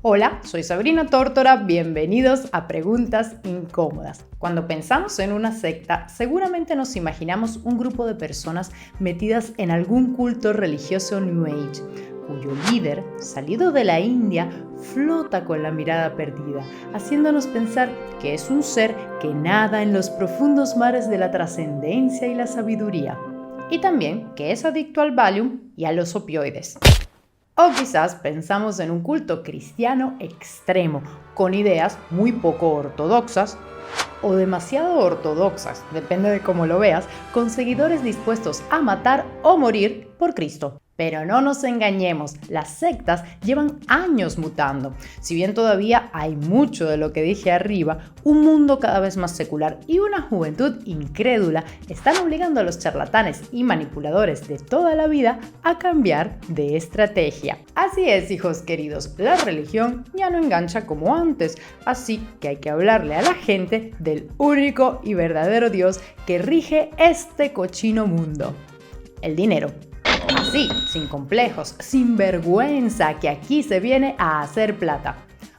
Hola, soy Sabrina Tórtora, bienvenidos a Preguntas Incómodas. Cuando pensamos en una secta, seguramente nos imaginamos un grupo de personas metidas en algún culto religioso New Age, cuyo líder, salido de la India, flota con la mirada perdida, haciéndonos pensar que es un ser que nada en los profundos mares de la trascendencia y la sabiduría, y también que es adicto al Valium y a los opioides. O quizás pensamos en un culto cristiano extremo, con ideas muy poco ortodoxas o demasiado ortodoxas, depende de cómo lo veas, con seguidores dispuestos a matar o morir por Cristo. Pero no nos engañemos, las sectas llevan años mutando. Si bien todavía hay mucho de lo que dije arriba, un mundo cada vez más secular y una juventud incrédula están obligando a los charlatanes y manipuladores de toda la vida a cambiar de estrategia. Así es, hijos queridos, la religión ya no engancha como antes, así que hay que hablarle a la gente del único y verdadero Dios que rige este cochino mundo: el dinero. Así, sin complejos, sin vergüenza, que aquí se viene a hacer plata.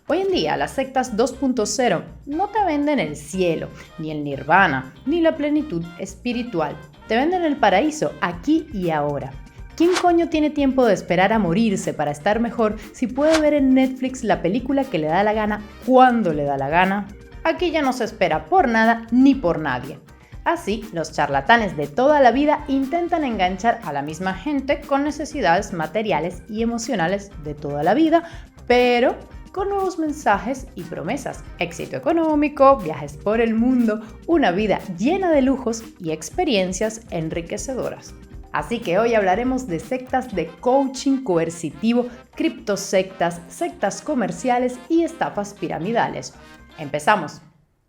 Hoy en día las sectas 2.0 no te venden el cielo, ni el nirvana, ni la plenitud espiritual. Te venden el paraíso aquí y ahora. ¿Quién coño tiene tiempo de esperar a morirse para estar mejor si puede ver en Netflix la película que le da la gana cuando le da la gana? Aquí ya no se espera por nada ni por nadie. Así, los charlatanes de toda la vida intentan enganchar a la misma gente con necesidades materiales y emocionales de toda la vida, pero con nuevos mensajes y promesas: éxito económico, viajes por el mundo, una vida llena de lujos y experiencias enriquecedoras. Así que hoy hablaremos de sectas de coaching coercitivo, criptosectas, sectas comerciales y estafas piramidales. Empezamos.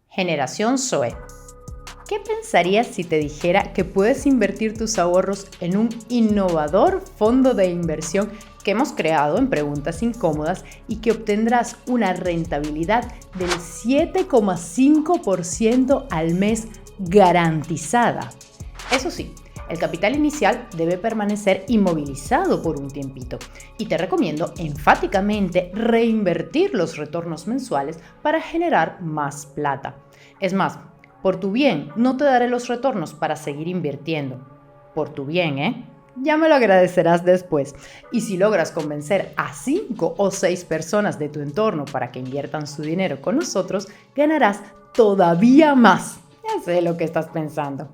Generación Zoe. ¿Qué pensarías si te dijera que puedes invertir tus ahorros en un innovador fondo de inversión que hemos creado en Preguntas Incómodas y que obtendrás una rentabilidad del 7,5% al mes garantizada? Eso sí, el capital inicial debe permanecer inmovilizado por un tiempito y te recomiendo enfáticamente reinvertir los retornos mensuales para generar más plata. Es más, por tu bien, no te daré los retornos para seguir invirtiendo. Por tu bien, ¿eh? Ya me lo agradecerás después. Y si logras convencer a 5 o 6 personas de tu entorno para que inviertan su dinero con nosotros, ganarás todavía más. Ya sé lo que estás pensando.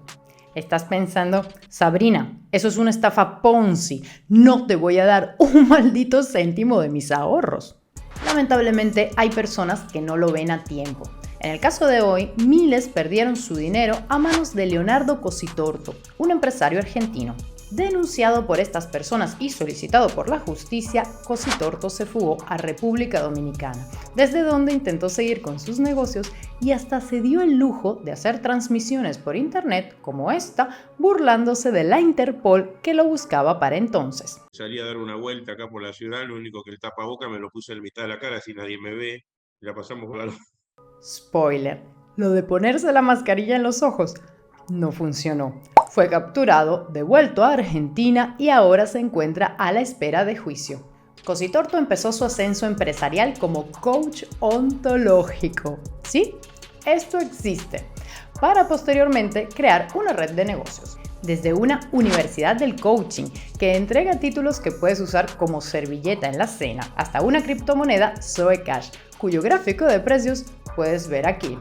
Estás pensando: Sabrina, eso es una estafa Ponzi. No te voy a dar un maldito céntimo de mis ahorros. Lamentablemente, hay personas que no lo ven a tiempo. En el caso de hoy, miles perdieron su dinero a manos de Leonardo Cositorto, un empresario argentino. Denunciado por estas personas y solicitado por la justicia, Cositorto se fugó a República Dominicana, desde donde intentó seguir con sus negocios y hasta se dio el lujo de hacer transmisiones por internet como esta, burlándose de la Interpol que lo buscaba para entonces. Salí a dar una vuelta acá por la ciudad, lo único que el tapaboca me lo puse en mitad de la cara, así nadie me ve, y la pasamos volando. Spoiler: lo de ponerse la mascarilla en los ojos no funcionó. Fue capturado, devuelto a Argentina y ahora se encuentra a la espera de juicio. Cositorto empezó su ascenso empresarial como coach ontológico. ¿Sí? Esto existe. Para posteriormente crear una red de negocios. Desde una universidad del coaching que entrega títulos que puedes usar como servilleta en la cena, hasta una criptomoneda Zoe Cash, cuyo gráfico de precios puedes ver aquí.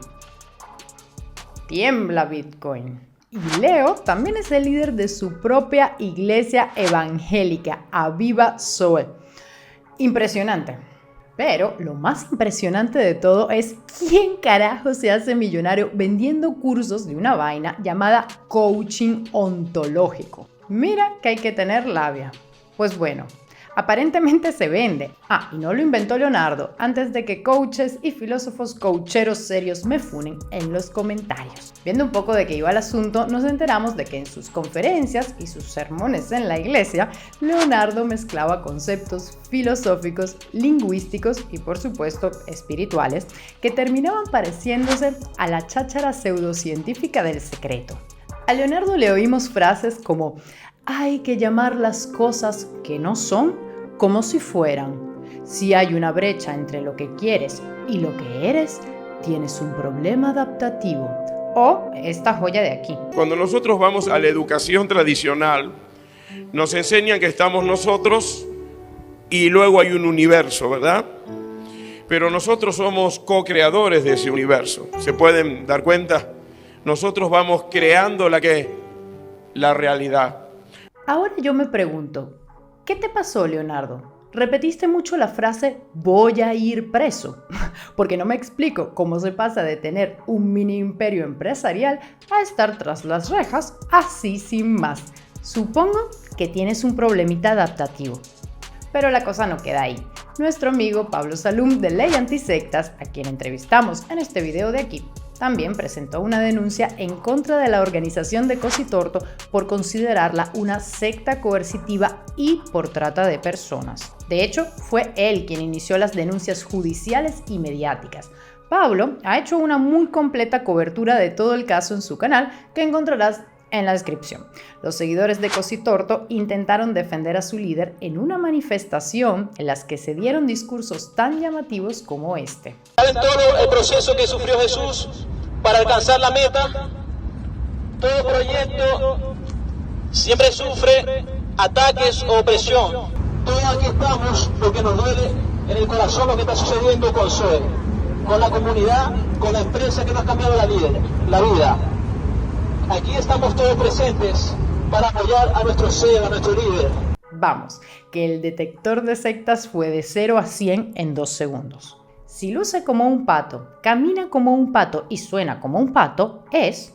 Tiembla Bitcoin. Y Leo también es el líder de su propia iglesia evangélica, Aviva Zoe. Impresionante. Pero lo más impresionante de todo es quién carajo se hace millonario vendiendo cursos de una vaina llamada coaching ontológico. Mira que hay que tener labia. Pues bueno, aparentemente se vende. Y no lo inventó Leonardo, antes de que coaches y filósofos coacheros serios me funen en los comentarios. Viendo un poco de qué iba el asunto, nos enteramos de que en sus conferencias y sus sermones en la iglesia, Leonardo mezclaba conceptos filosóficos, lingüísticos y por supuesto espirituales que terminaban pareciéndose a la cháchara pseudocientífica del secreto. A Leonardo le oímos frases como: hay que llamar las cosas que no son como si fueran. Si hay una brecha entre lo que quieres y lo que eres, tienes un problema adaptativo. O esta joya de aquí. Cuando nosotros vamos a la educación tradicional, nos enseñan que estamos nosotros y luego hay un universo, ¿verdad? Pero nosotros somos co-creadores de ese universo. ¿Se pueden dar cuenta? Nosotros vamos creando la realidad. Ahora yo me pregunto, ¿qué te pasó, Leonardo? Repetiste mucho la frase voy a ir preso, porque no me explico cómo se pasa de tener un mini imperio empresarial a estar tras las rejas así sin más. Supongo que tienes un problemita adaptativo. Pero la cosa no queda ahí. Nuestro amigo Pablo Salum de Ley Antisectas, a quien entrevistamos en este video de aquí, también presentó una denuncia en contra de la organización de Cositorto por considerarla una secta coercitiva y por trata de personas. De hecho, fue él quien inició las denuncias judiciales y mediáticas. Pablo ha hecho una muy completa cobertura de todo el caso en su canal, que encontrarás en la descripción. Los seguidores de Cositorto intentaron defender a su líder en una manifestación en las que se dieron discursos tan llamativos como este. ¿Saben todo el proceso que sufrió Jesús para alcanzar la meta? Todo proyecto siempre sufre ataques o opresión. Todos aquí estamos porque nos duele en el corazón lo que está sucediendo con Zoe, con la comunidad, con la empresa que nos ha cambiado la vida. Aquí estamos todos presentes para apoyar a nuestro CEO, a nuestro líder. Vamos, que el detector de sectas fue de 0 a 100 en 2 segundos. Si luce como un pato, camina como un pato y suena como un pato, es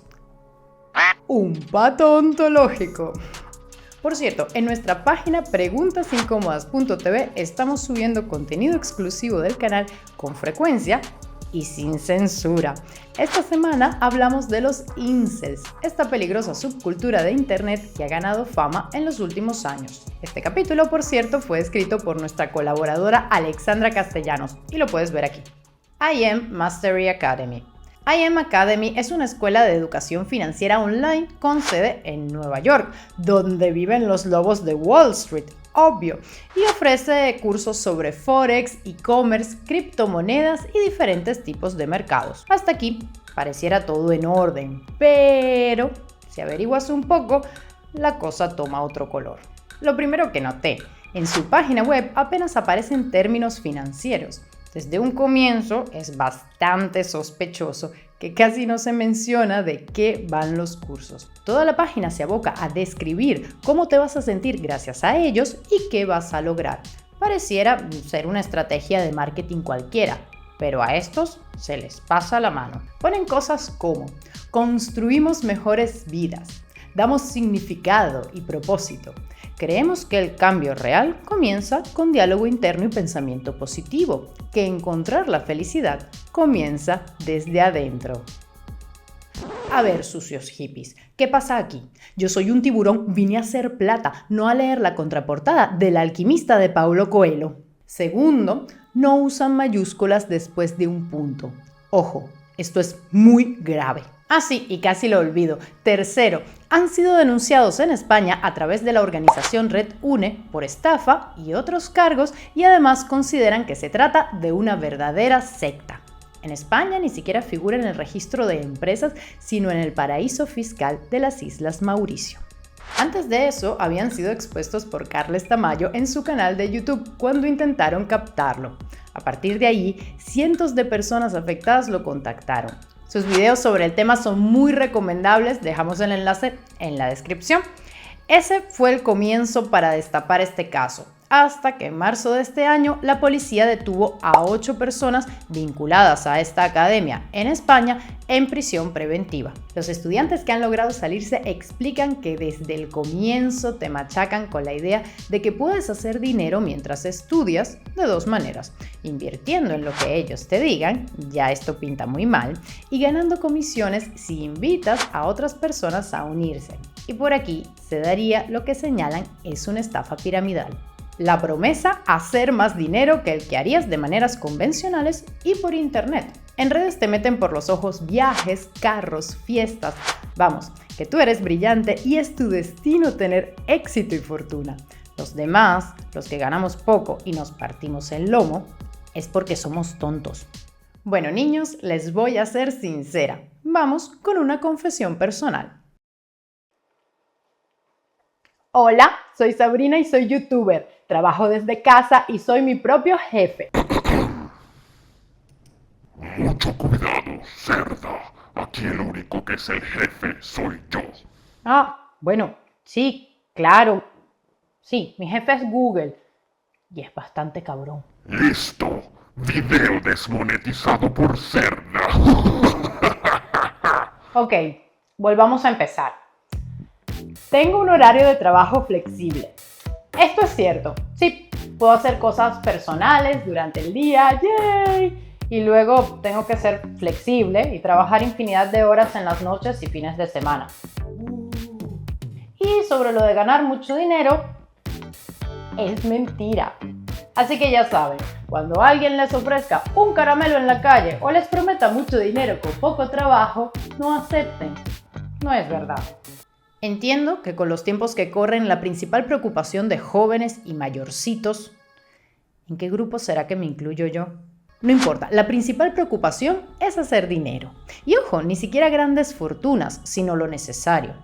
un pato ontológico. Por cierto, en nuestra página preguntasincómodas.tv estamos subiendo contenido exclusivo del canal con frecuencia y sin censura. Esta semana hablamos de los incels, esta peligrosa subcultura de internet que ha ganado fama en los últimos años. Este capítulo, por cierto, fue escrito por nuestra colaboradora Alexandra Castellanos y lo puedes ver aquí. IM Mastery Academy. IM Academy es una escuela de educación financiera online con sede en Nueva York, donde viven los lobos de Wall Street, obvio, y ofrece cursos sobre Forex, e-commerce, criptomonedas y diferentes tipos de mercados. Hasta aquí pareciera todo en orden, pero si averiguas un poco, la cosa toma otro color. Lo primero que noté, en su página web apenas aparecen términos financieros. Desde un comienzo es bastante sospechoso que casi no se menciona de qué van los cursos. Toda la página se aboca a describir cómo te vas a sentir gracias a ellos y qué vas a lograr. Pareciera ser una estrategia de marketing cualquiera, pero a estos se les pasa la mano. Ponen cosas como: construimos mejores vidas, damos significado y propósito. Creemos que el cambio real comienza con diálogo interno y pensamiento positivo, que encontrar la felicidad comienza desde adentro. A ver, sucios hippies, ¿qué pasa aquí? Yo soy un tiburón, vine a hacer plata, no a leer la contraportada del Alquimista de Paulo Coelho. Segundo, no usan mayúsculas después de un punto. Ojo, esto es muy grave. Ah, sí, y casi lo olvido. Tercero, han sido denunciados en España a través de la organización Red Une por estafa y otros cargos, y además consideran que se trata de una verdadera secta. En España ni siquiera figura en el registro de empresas, sino en el paraíso fiscal de las Islas Mauricio. Antes de eso, habían sido expuestos por Carles Tamayo en su canal de YouTube cuando intentaron captarlo. A partir de ahí, cientos de personas afectadas lo contactaron. Sus videos sobre el tema son muy recomendables, dejamos el enlace en la descripción. Ese fue el comienzo para destapar este caso, hasta que en marzo de este año la policía detuvo a 8 personas vinculadas a esta academia en España en prisión preventiva. Los estudiantes que han logrado salirse explican que desde el comienzo te machacan con la idea de que puedes hacer dinero mientras estudias de 2 maneras: invirtiendo en lo que ellos te digan, ya esto pinta muy mal, y ganando comisiones si invitas a otras personas a unirse. Y por aquí se daría lo que señalan es una estafa piramidal. La promesa: hacer más dinero que el que harías de maneras convencionales y por internet. En redes te meten por los ojos viajes, carros, fiestas. Vamos, que tú eres brillante y es tu destino tener éxito y fortuna. Los demás, los que ganamos poco y nos partimos el lomo, es porque somos tontos. Bueno, niños, les voy a ser sincera. Vamos con una confesión personal. Hola, soy Sabrina y soy youtuber. Trabajo desde casa y soy mi propio jefe. Mucho cuidado, cerda. Aquí el único que es el jefe soy yo. Bueno, sí, claro. Sí, mi jefe es Google y es bastante cabrón. ¡Listo! Video desmonetizado por cerda. Ok, volvamos a empezar. Tengo un horario de trabajo flexible. Esto es cierto. Sí, puedo hacer cosas personales durante el día, ¡yay! Y luego tengo que ser flexible y trabajar infinidad de horas en las noches y fines de semana. Y sobre lo de ganar mucho dinero, es mentira. Así que ya saben, cuando alguien les ofrezca un caramelo en la calle o les prometa mucho dinero con poco trabajo, no acepten. No es verdad. Entiendo que con los tiempos que corren, la principal preocupación de jóvenes y mayorcitos, ¿en qué grupo será que me incluyo yo? No importa, la principal preocupación es hacer dinero. Y ojo, ni siquiera grandes fortunas, sino lo necesario.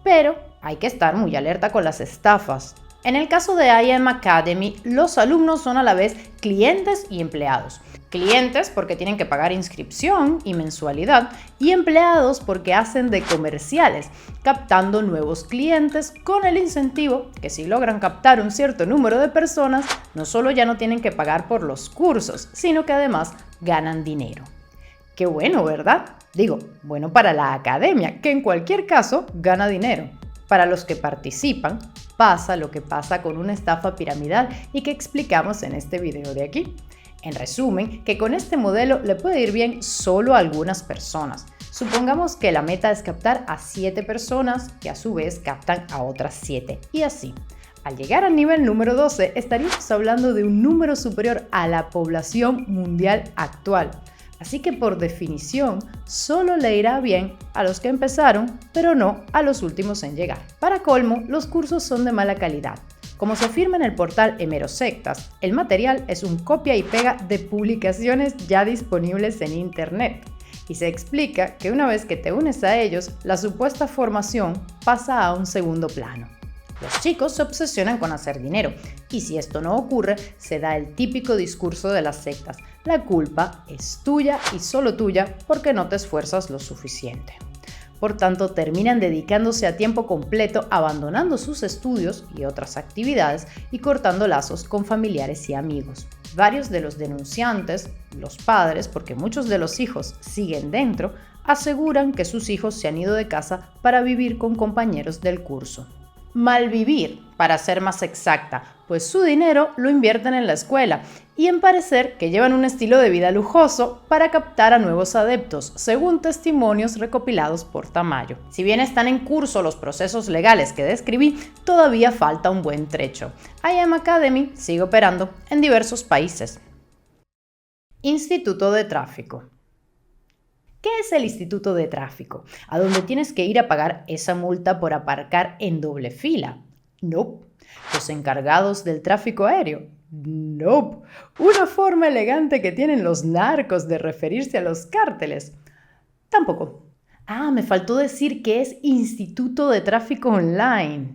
Pero hay que estar muy alerta con las estafas. En el caso de IM Academy, los alumnos son a la vez clientes y empleados. Clientes porque tienen que pagar inscripción y mensualidad, y empleados porque hacen de comerciales, captando nuevos clientes con el incentivo que si logran captar un cierto número de personas, no solo ya no tienen que pagar por los cursos, sino que además ganan dinero. Qué bueno, ¿verdad? Digo, bueno para la academia, que en cualquier caso gana dinero. Para los que participan, pasa lo que pasa con una estafa piramidal y que explicamos en este video de aquí. En resumen, que con este modelo le puede ir bien solo a algunas personas. Supongamos que la meta es captar a 7 personas que a su vez captan a otras 7 y así. Al llegar al nivel número 12 estaríamos hablando de un número superior a la población mundial actual. Así que por definición, solo le irá bien a los que empezaron, pero no a los últimos en llegar. Para colmo, los cursos son de mala calidad. Como se afirma en el portal Hemerosectas, el material es un copia y pega de publicaciones ya disponibles en internet. Y se explica que una vez que te unes a ellos, la supuesta formación pasa a un segundo plano. Los chicos se obsesionan con hacer dinero, y si esto no ocurre, se da el típico discurso de las sectas. La culpa es tuya y solo tuya porque no te esfuerzas lo suficiente. Por tanto, terminan dedicándose a tiempo completo, abandonando sus estudios y otras actividades y cortando lazos con familiares y amigos. Varios de los denunciantes, los padres, porque muchos de los hijos siguen dentro, aseguran que sus hijos se han ido de casa para vivir con compañeros del curso. Malvivir, para ser más exacta, pues su dinero lo invierten en la escuela y en parecer que llevan un estilo de vida lujoso para captar a nuevos adeptos, según testimonios recopilados por Tamayo. Si bien están en curso los procesos legales que describí, todavía falta un buen trecho. IM Academy sigue operando en diversos países. Instituto de Tráfico. ¿Qué es el Instituto de Tráfico? ¿A dónde tienes que ir a pagar esa multa por aparcar en doble fila? Nope. ¿Los encargados del tráfico aéreo? Nope. ¿Una forma elegante que tienen los narcos de referirse a los cárteles? Tampoco. Me faltó decir que es Instituto de Tráfico Online.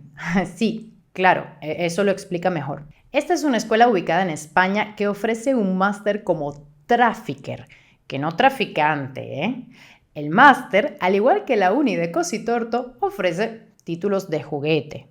Sí, claro, eso lo explica mejor. Esta es una escuela ubicada en España que ofrece un máster como trafficker, que no traficante, ¿eh? El máster, al igual que la uni de Cositorto, ofrece títulos de juguete.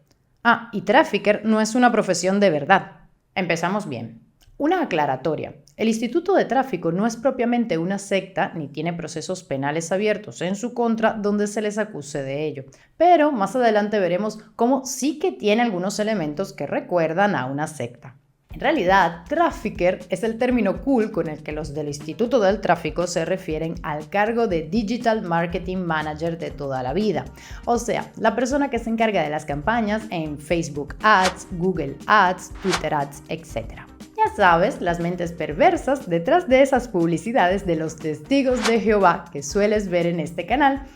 Y trafficker no es una profesión de verdad. Empezamos bien. Una aclaratoria. El Instituto de Tráfico no es propiamente una secta ni tiene procesos penales abiertos en su contra donde se les acuse de ello. Pero más adelante veremos cómo sí que tiene algunos elementos que recuerdan a una secta. En realidad, trafficker es el término cool con el que los del Instituto del Tráfico se refieren al cargo de Digital Marketing Manager de toda la vida. O sea, la persona que se encarga de las campañas en Facebook Ads, Google Ads, Twitter Ads, etc. Ya sabes, las mentes perversas detrás de esas publicidades de los testigos de Jehová que sueles ver en este canal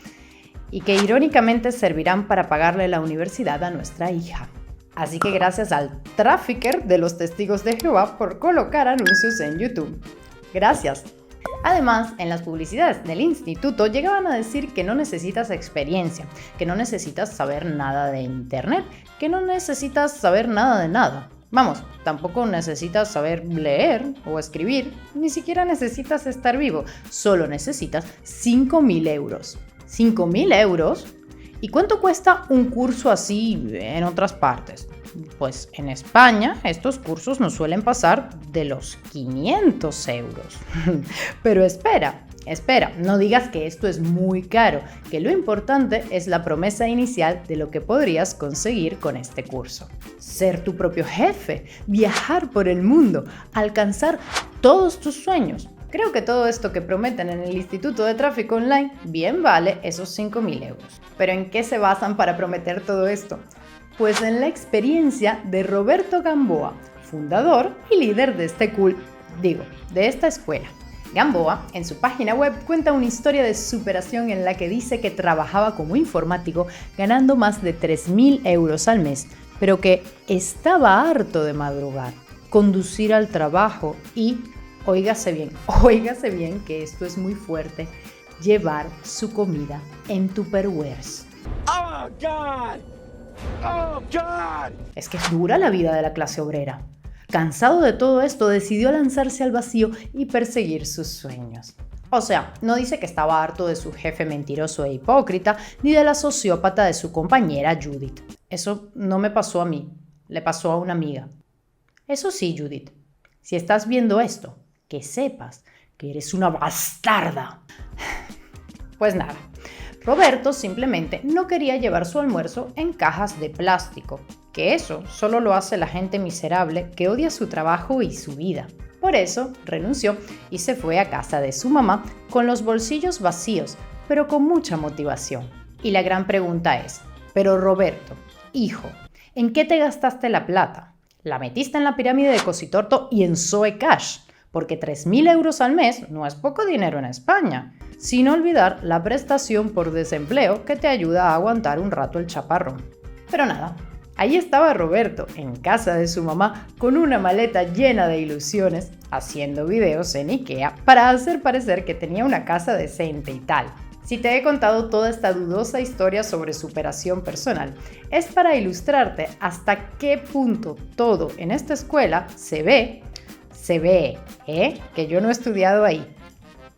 y que irónicamente servirán para pagarle la universidad a nuestra hija. Así que gracias al trafficker de los Testigos de Jehová por colocar anuncios en YouTube. Gracias. Además, en las publicidades del instituto llegaban a decir que no necesitas experiencia, que no necesitas saber nada de internet, que no necesitas saber nada de nada. Vamos, tampoco necesitas saber leer o escribir, ni siquiera necesitas estar vivo, solo necesitas 5.000 euros. ¿5.000 euros? ¿Y cuánto cuesta un curso así en otras partes? Pues en España estos cursos no suelen pasar de los 500 euros. Pero espera, no digas que esto es muy caro, que lo importante es la promesa inicial de lo que podrías conseguir con este curso. Ser tu propio jefe, viajar por el mundo, alcanzar todos tus sueños. Creo que todo esto que prometen en el Instituto de Tráfico Online bien vale esos 5.000 euros. ¿Pero en qué se basan para prometer todo esto? Pues en la experiencia de Roberto Gamboa, fundador y líder de de esta escuela. Gamboa, en su página web, cuenta una historia de superación en la que dice que trabajaba como informático ganando más de 3.000 euros al mes, pero que estaba harto de madrugar, conducir al trabajo y, óigase bien que esto es muy fuerte, llevar su comida en Tupperwares. Oh, God! Oh, God! Es que es dura la vida de la clase obrera. Cansado de todo esto, decidió lanzarse al vacío y perseguir sus sueños. O sea, no dice que estaba harto de su jefe mentiroso e hipócrita, ni de la sociópata de su compañera Judith. Eso no me pasó a mí, le pasó a una amiga. Eso sí, Judith, si estás viendo esto, que sepas que eres una bastarda. Pues nada, Roberto simplemente no quería llevar su almuerzo en cajas de plástico, que eso solo lo hace la gente miserable que odia su trabajo y su vida. Por eso renunció y se fue a casa de su mamá con los bolsillos vacíos, pero con mucha motivación. Y la gran pregunta es, pero Roberto, hijo, ¿en qué te gastaste la plata? ¿La metiste en la pirámide de Cositorto y en Zoe Cash? Porque 3.000 euros al mes no es poco dinero en España. Sin olvidar la prestación por desempleo que te ayuda a aguantar un rato el chaparrón. Pero nada, ahí estaba Roberto, en casa de su mamá, con una maleta llena de ilusiones, haciendo videos en IKEA para hacer parecer que tenía una casa decente y tal. Si te he contado toda esta dudosa historia sobre superación personal, es para ilustrarte hasta qué punto todo en esta escuela se ve, que yo no he estudiado ahí,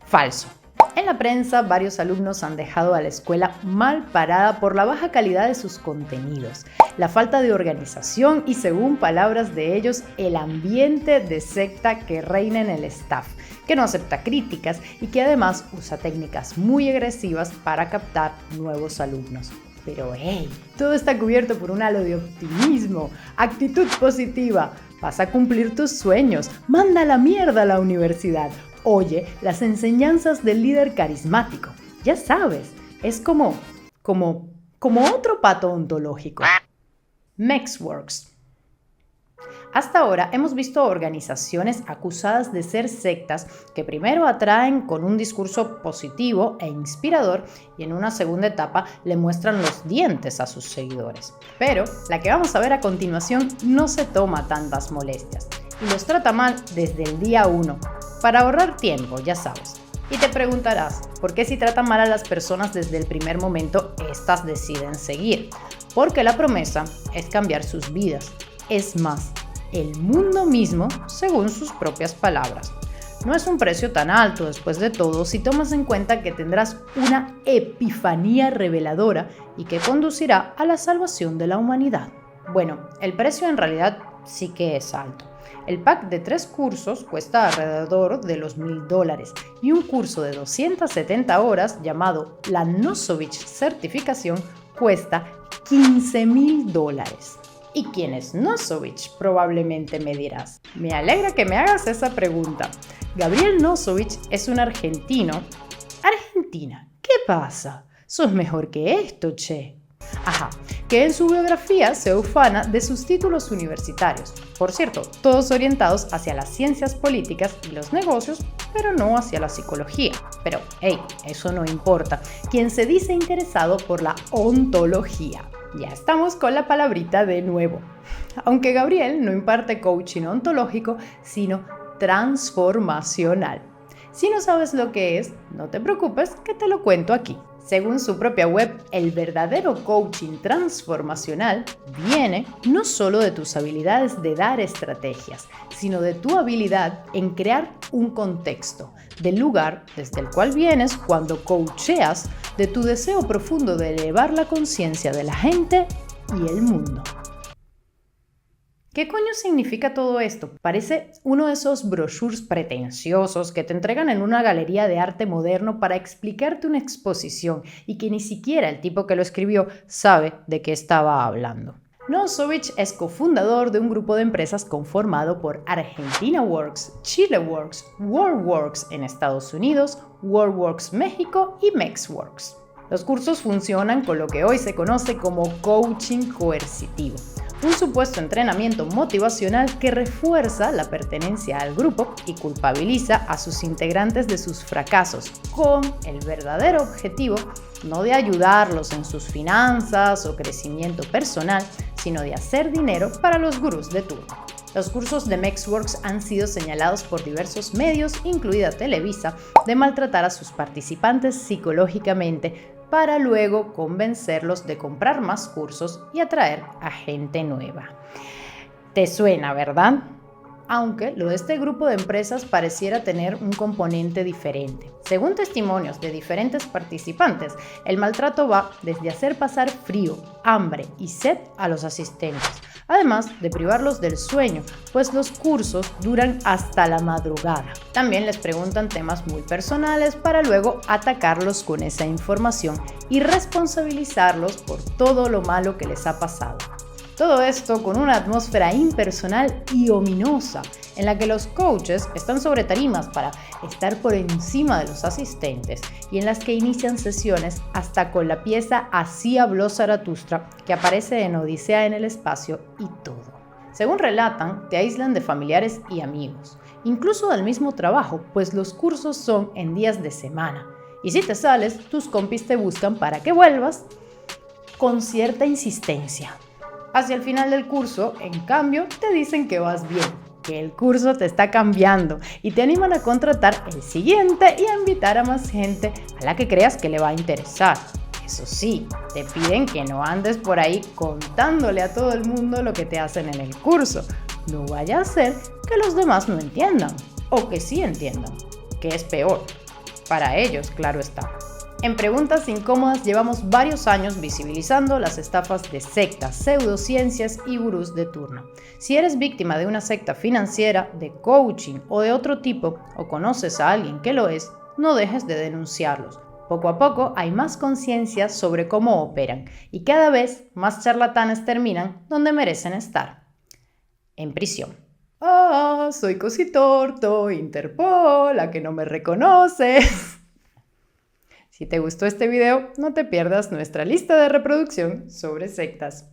falso. En la prensa, varios alumnos han dejado a la escuela mal parada por la baja calidad de sus contenidos, la falta de organización y, según palabras de ellos, el ambiente de secta que reina en el staff, que no acepta críticas y que además usa técnicas muy agresivas para captar nuevos alumnos. Pero hey, todo está cubierto por un halo de optimismo, actitud positiva. Vas a cumplir tus sueños, manda a la mierda a la universidad. Oye las enseñanzas del líder carismático. Ya sabes, es como otro pato ontológico. Mexworks. Hasta ahora hemos visto organizaciones acusadas de ser sectas que primero atraen con un discurso positivo e inspirador y en una segunda etapa le muestran los dientes a sus seguidores. Pero la que vamos a ver a continuación no se toma tantas molestias y los trata mal desde el día 1, para ahorrar tiempo, ya sabes. Y te preguntarás, ¿por qué si tratan mal a las personas desde el primer momento, estas deciden seguir? Porque la promesa es cambiar sus vidas. Es más, el mundo mismo, según sus propias palabras. No es un precio tan alto después de todo si tomas en cuenta que tendrás una epifanía reveladora y que conducirá a la salvación de la humanidad. Bueno, el precio en realidad sí que es alto. El pack de 3 cursos cuesta alrededor de los $1.000 y un curso de 270 horas llamado la Nosovich Certificación cuesta $15.000. ¿Y quién es Nosovich? Probablemente me dirás. Me alegra que me hagas esa pregunta. Gabriel Nosovich es un argentino. Argentina, ¿qué pasa? Sos mejor que esto, che. Ajá, que en su biografía se ufana de sus títulos universitarios. Por cierto, todos orientados hacia las ciencias políticas y los negocios, pero no hacia la psicología. Pero, hey, eso no importa. Quien se dice interesado por la ontología. Ya estamos con la palabrita de nuevo. Aunque Gabriel no imparte coaching ontológico, sino transformacional. Si no sabes lo que es, no te preocupes que te lo cuento aquí. Según su propia web, el verdadero coaching transformacional viene no solo de tus habilidades de dar estrategias, sino de tu habilidad en crear un contexto, del lugar desde el cual vienes cuando coacheas, de tu deseo profundo de elevar la conciencia de la gente y el mundo. ¿Qué coño significa todo esto? Parece uno de esos brochures pretenciosos que te entregan en una galería de arte moderno para explicarte una exposición y que ni siquiera el tipo que lo escribió sabe de qué estaba hablando. Noah Sovich es cofundador de un grupo de empresas conformado por Argentina Works, Chile Works, World Works en Estados Unidos, World Works México y MexWorks. Los cursos funcionan con lo que hoy se conoce como coaching coercitivo. Un supuesto entrenamiento motivacional que refuerza la pertenencia al grupo y culpabiliza a sus integrantes de sus fracasos, con el verdadero objetivo no de ayudarlos en sus finanzas o crecimiento personal, sino de hacer dinero para los gurús de turno. Los cursos de MexWorks han sido señalados por diversos medios, incluida Televisa, de maltratar a sus participantes psicológicamente, para luego convencerlos de comprar más cursos y atraer a gente nueva. ¿Te suena, verdad? Aunque lo de este grupo de empresas pareciera tener un componente diferente. Según testimonios de diferentes participantes, el maltrato va desde hacer pasar frío, hambre y sed a los asistentes, además de privarlos del sueño, pues los cursos duran hasta la madrugada. También les preguntan temas muy personales para luego atacarlos con esa información y responsabilizarlos por todo lo malo que les ha pasado. Todo esto con una atmósfera impersonal y ominosa, en la que los coaches están sobre tarimas para estar por encima de los asistentes y en las que inician sesiones hasta con la pieza Así habló Zaratustra, que aparece en Odisea en el espacio y todo. Según relatan, te aíslan de familiares y amigos, incluso del mismo trabajo, pues los cursos son en días de semana. Y si te sales, tus compis te buscan para que vuelvas con cierta insistencia. Hacia el final del curso, en cambio, te dicen que vas bien, que el curso te está cambiando y te animan a contratar el siguiente y a invitar a más gente a la que creas que le va a interesar. Eso sí, te piden que no andes por ahí contándole a todo el mundo lo que te hacen en el curso. No vaya a ser que los demás no entiendan, o que sí entiendan, que es peor. Para ellos, claro está. En Preguntas Incómodas llevamos varios años visibilizando las estafas de sectas, pseudociencias y gurús de turno. Si eres víctima de una secta financiera, de coaching o de otro tipo, o conoces a alguien que lo es, no dejes de denunciarlos. Poco a poco hay más conciencia sobre cómo operan y cada vez más charlatanes terminan donde merecen estar: en prisión. ¡Ah! Soy Cositorto, Interpol, ¿a que no me reconoces? Si te gustó este video, no te pierdas nuestra lista de reproducción sobre sectas.